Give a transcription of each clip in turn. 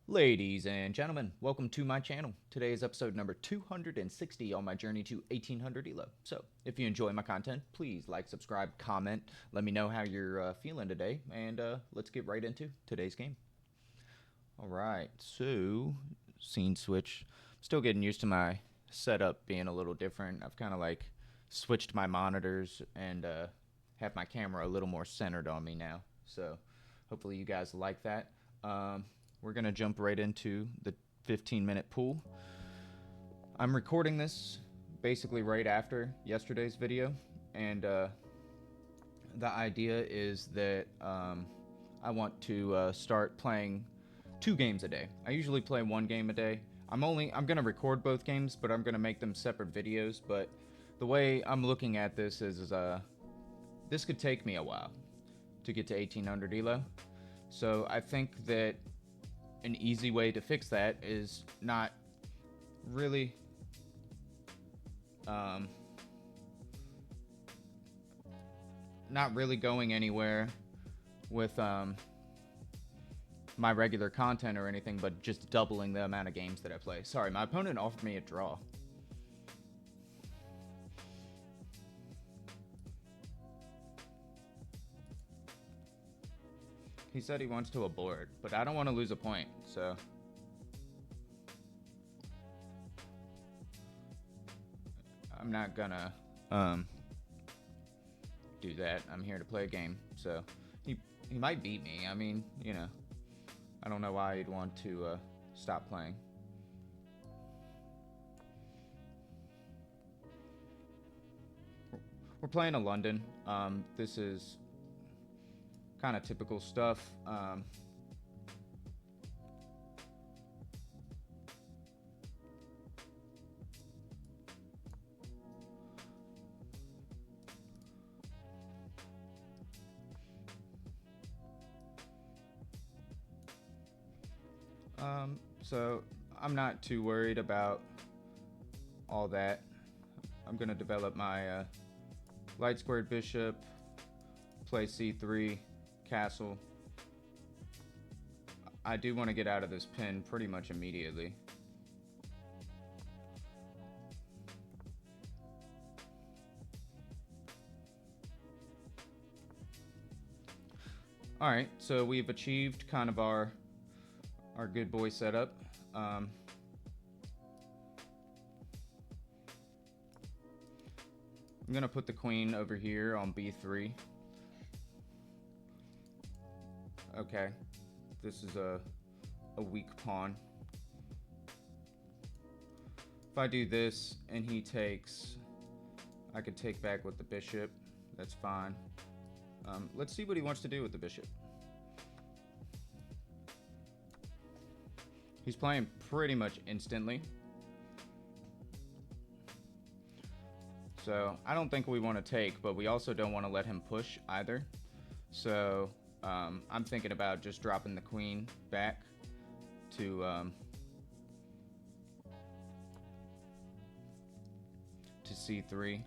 Ladies and gentlemen, welcome to my channel. Today is episode number 260 on my journey to 1800 ELO. So, if you enjoy my content, please like, subscribe, comment, let me know how you're feeling today, and let's get right into today's game. Alright, so, scene switch. Still getting used to my setup being a little different. I've kind of like switched my monitors and have my camera a little more centered on me now. So, hopefully you guys like that. We're going to jump right into the 15-minute pool. I'm recording this basically right after yesterday's video, and the idea is that I want to start playing 2 games a day. I usually play 1 game a day. I'm going to record both games, but I'm going to make them separate videos. But the way I'm looking at this is this could take me a while to get to 1800 ELO. So I think that an easy way to fix that is not really going anywhere with my regular content or anything, but just doubling the amount of games that I play. Sorry, my opponent offered me a draw. He said he wants to abort, but I don't want to lose a point, so I'm not gonna do that. I'm here to play a game, so he might beat me. I mean, you know, I don't know why he'd want to stop playing. We're playing a London. This is kind of typical stuff. So I'm not too worried about all that. I'm gonna develop my light squared bishop, play c3, castle. I do want to get out of this pin pretty much immediately. Alright, so we've achieved kind of our good boy setup. I'm gonna put the queen over here on b3. Okay, this is a weak pawn. If I do this and he takes, I could take back with the bishop. That's fine. Let's see what he wants to do with the bishop. He's playing pretty much instantly. So I don't think we want to take, but we also don't want to let him push either. So I'm thinking about just dropping the queen back to c3,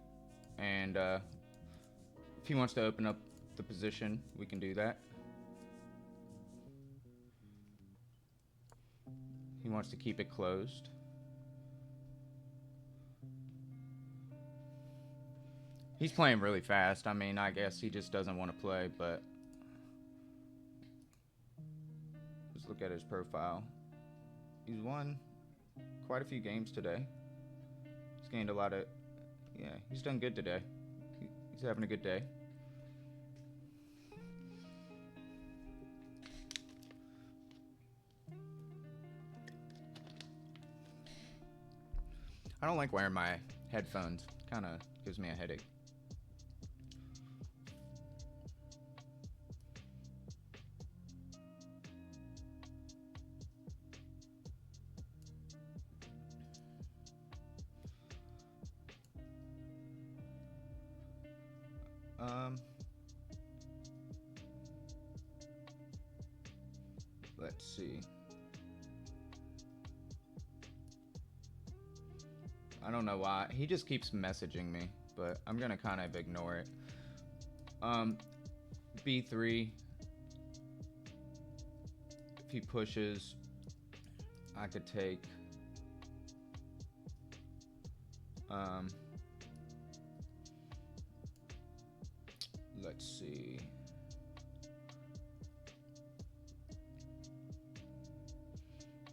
and if he wants to open up the position, we can do that. He wants to keep it closed. He's playing really fast. I mean, I guess he just doesn't want to play, but let's look at his profile. He's won quite a few games today. He's gained a lot of, yeah, he's done good today. He's having a good day. I don't like wearing my headphones. Kind of gives me a headache. Let's see. I don't know why. He just keeps messaging me, but I'm gonna kind of ignore it. B3. If he pushes, I could take let's see.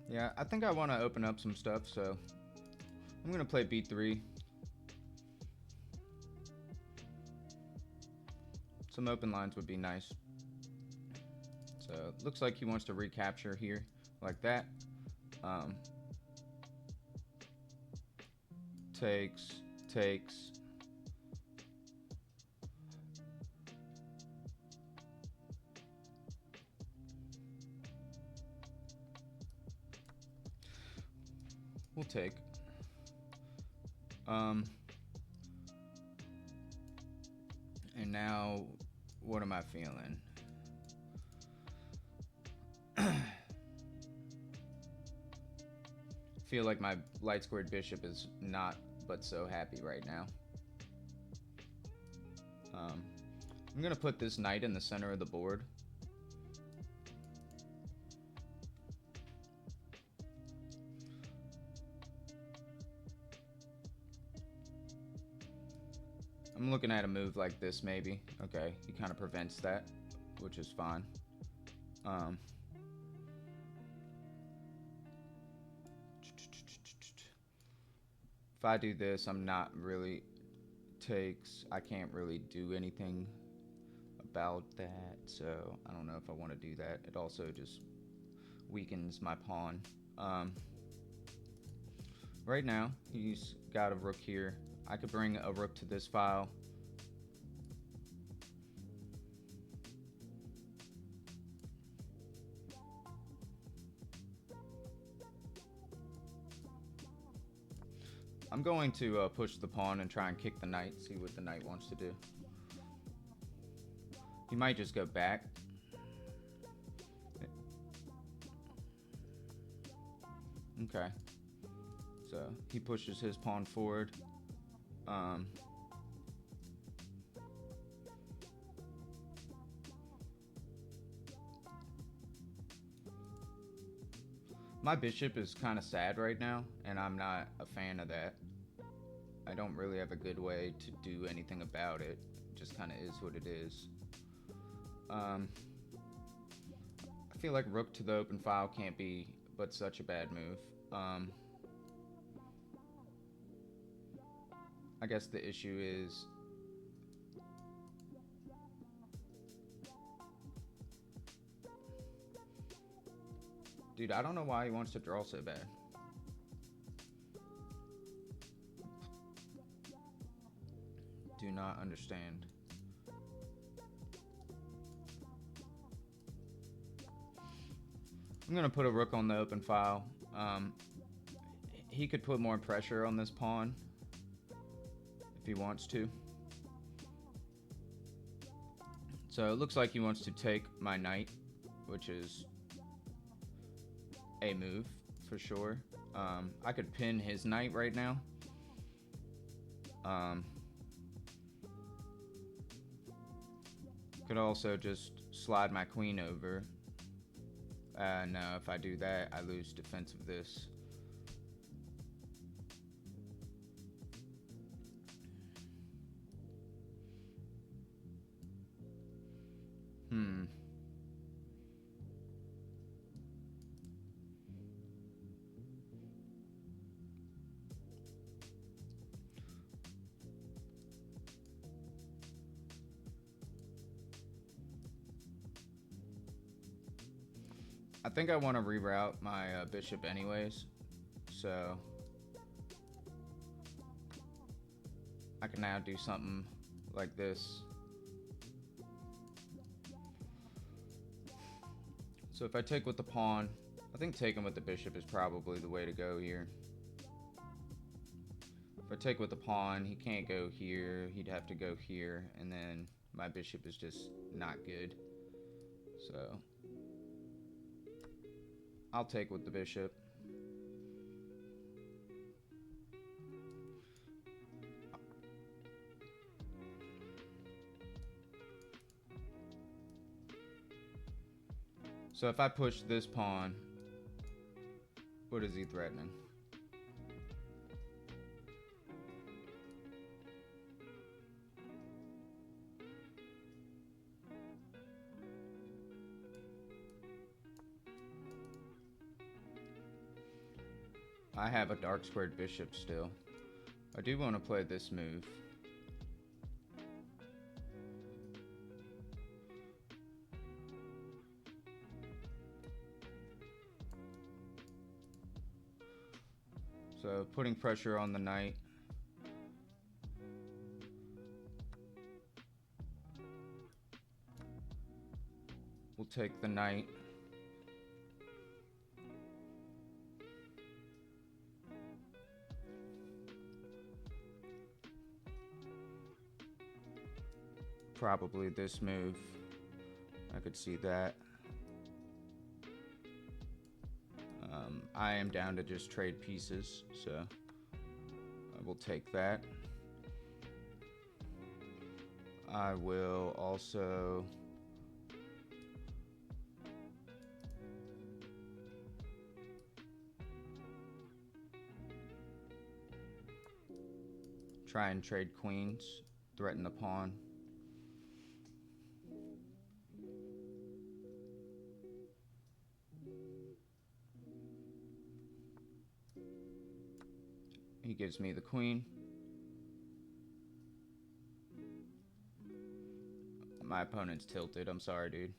Yeah, I think I want to open up some stuff, so I'm going to play B3. Some open lines would be nice. So it looks like he wants to recapture here like that. Takes. We'll take. And now, what am I feeling? Feel like my light squared bishop is not but so happy right now. I'm gonna put this knight in the center of the board. I'm looking at a move like this, maybe. Okay, he kind of prevents that, which is fine. If I do this, I'm not really takes. I can't really do anything about that, so I don't know if I want to do that. It also just weakens my pawn. Right now, he's got a rook here. I could bring a rook to this file. I'm going to push the pawn and try and kick the knight, see what the knight wants to do. He might just go back. Okay. So he pushes his pawn forward. My bishop is kind of sad right now, and I'm not a fan of that. I don't really have a good way to do anything about it. It just kind of is what it is. I feel like rook to the open file can't be but such a bad move. I guess the issue is dude, I don't know why he wants to draw so bad. Do not understand. I'm gonna put a rook on the open file. He could put more pressure on this pawn if he wants to. So it looks like he wants to take my knight, which is a move for sure. I could pin his knight right now. Could also just slide my queen over. No, if I do that, I lose defense of this. I think I want to reroute my bishop anyways, so I can now do something like this. So if I take with the pawn, I think taking with the bishop is probably the way to go here. If I take with the pawn, he can't go here, he'd have to go here, and then my bishop is just not good. So I'll take with the bishop. So if I push this pawn What is he threatening? I have a dark squared bishop still. I do want to play this move. So putting pressure on the knight. We'll take the knight. Probably this move. I could see that. I am down to just trade pieces, so I will take that. I will also try and trade queens, threaten the pawn. He gives me the queen. My opponent's tilted. I'm sorry, dude.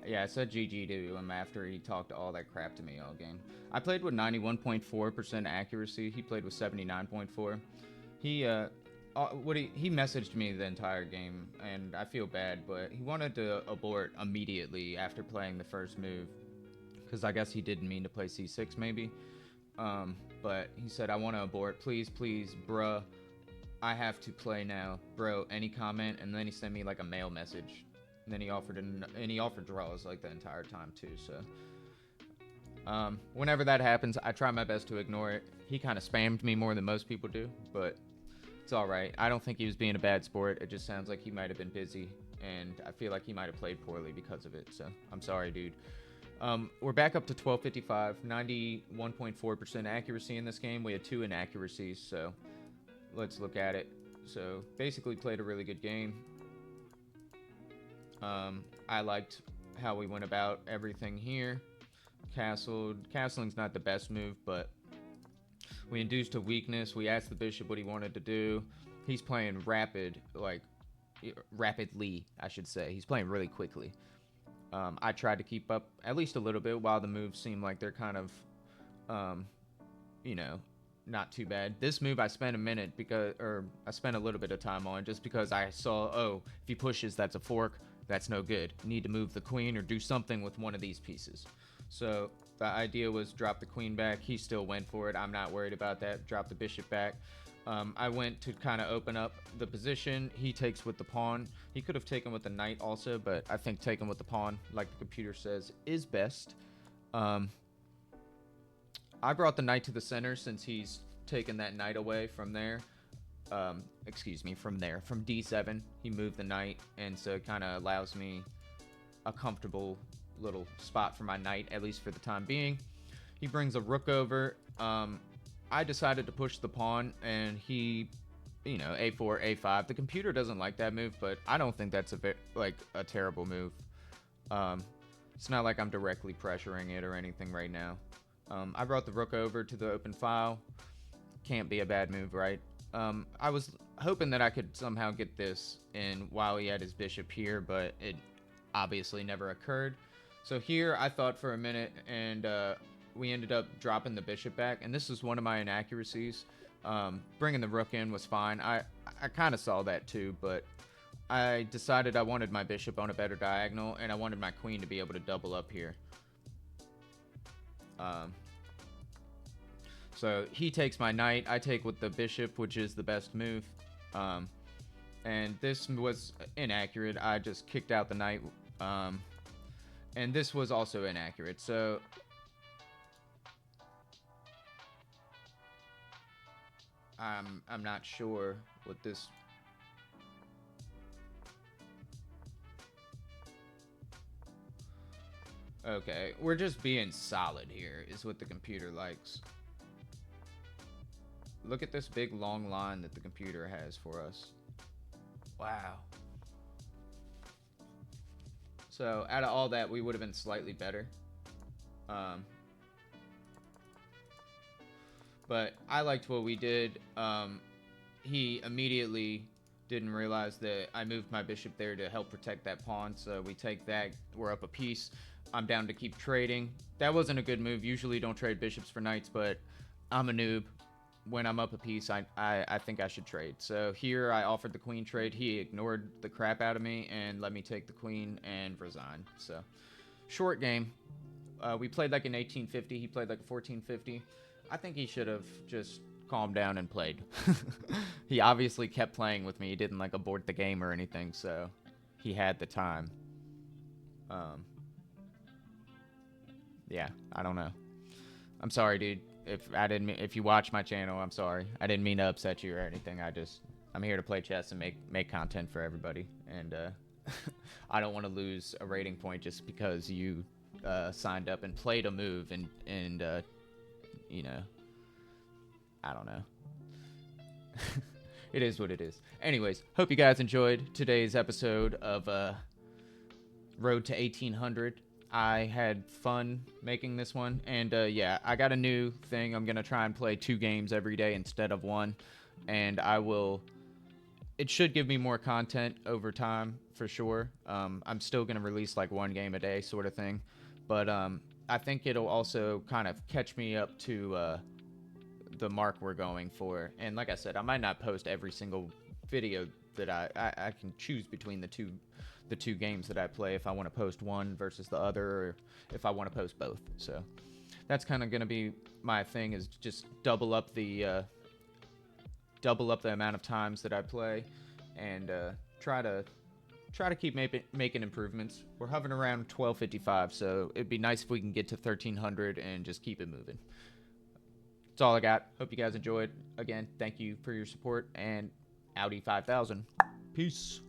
Yeah, I said GG to him after he talked all that crap to me all game. I played with 91.4% accuracy. He played with 79.4. He messaged me the entire game, and I feel bad, but he wanted to abort immediately after playing the first move, because I guess he didn't mean to play c6 maybe. But he said, I want to abort, please, bruh, I have to play now, bro, any comment? And then he sent me like a mail message, and then he offered draws like the entire time too. So whenever that happens, I try my best to ignore it. He kind of spammed me more than most people do, but it's all right. I don't think he was being a bad sport. It just sounds like he might have been busy, and I feel like he might have played poorly because of it. So I'm sorry, dude. We're back up to 1255, 91.4% accuracy in this game. We had 2 inaccuracies, so let's look at it. So basically played a really good game. I liked how we went about everything here. Castling's not the best move, but we induced a weakness. We asked the bishop what he wanted to do. He's playing rapidly, I should say. He's playing really quickly. I tried to keep up at least a little bit while the moves seem like they're kind of, not too bad. This move I spent I spent a little bit of time on just because I saw, oh, if he pushes, that's a fork. That's no good. You need to move the queen or do something with one of these pieces. So the idea was drop the queen back. He still went for it. I'm not worried about that. Drop the bishop back. I went to kind of open up the position. He takes with the pawn. He could have taken with the knight also, but I think taking with the pawn, like the computer says, is best. I brought the knight to the center since he's taken that knight away from there. From D7. He moved the knight, and so it kind of allows me a comfortable little spot for my knight, at least for the time being. He brings a rook over. I decided to push the pawn, and he, a4, a5. The computer doesn't like that move, but I don't think that's a terrible move. It's not like I'm directly pressuring it or anything right now. I brought the rook over to the open file. Can't be a bad move, right? I was hoping that I could somehow get this in while he had his bishop here, but it obviously never occurred. So here I thought for a minute, and we ended up dropping the bishop back, and this is one of my inaccuracies. Bringing the rook in was fine. I kind of saw that too, but I decided I wanted my bishop on a better diagonal, and I wanted my queen to be able to double up here. So he takes my knight. I take with the bishop, which is the best move. And this was inaccurate. I just kicked out the knight. And this was also inaccurate. So I'm not sure what this... Okay, we're just being solid here, is what the computer likes. Look at this big long line that the computer has for us. Wow. So out of all that, we would have been slightly better. But I liked what we did. He immediately didn't realize that I moved my bishop there to help protect that pawn. So we take that. We're up a piece. I'm down to keep trading. That wasn't a good move. Usually don't trade bishops for knights, but I'm a noob. When I'm up a piece, I think I should trade. So here I offered the queen trade. He ignored the crap out of me and let me take the queen and resign. So short game. We played like an 1850. He played like a 1450. I think he should have just calmed down and played. He obviously kept playing with me. He didn't like abort the game or anything, so he had the time. Yeah, I don't know. I'm sorry, dude. If you watch my channel, I'm sorry. I didn't mean to upset you or anything. I'm here to play chess and make content for everybody, and I don't want to lose a rating point just because you signed up and played a move and you know, I don't know. It is what it is. Anyways, hope you guys enjoyed today's episode of Road to 1800. I had fun making this one, and yeah, I got a new thing. I'm gonna try and play 2 games every day instead of 1, and it should give me more content over time for sure. I'm still gonna release like 1 game a day sort of thing, but I think it'll also kind of catch me up to the mark we're going for. And like I said, I might not post every single video that I can choose between the two games that I play, if I want to post one versus the other, or if I want to post both. So that's kind of going to be my thing, is just double up the amount of times that I play, and try to keep making improvements. We're hovering around 1255, so it'd be nice if we can get to 1300 and just keep it moving. That's all I got. Hope you guys enjoyed. Again, thank you for your support, and Audi 5000. Peace.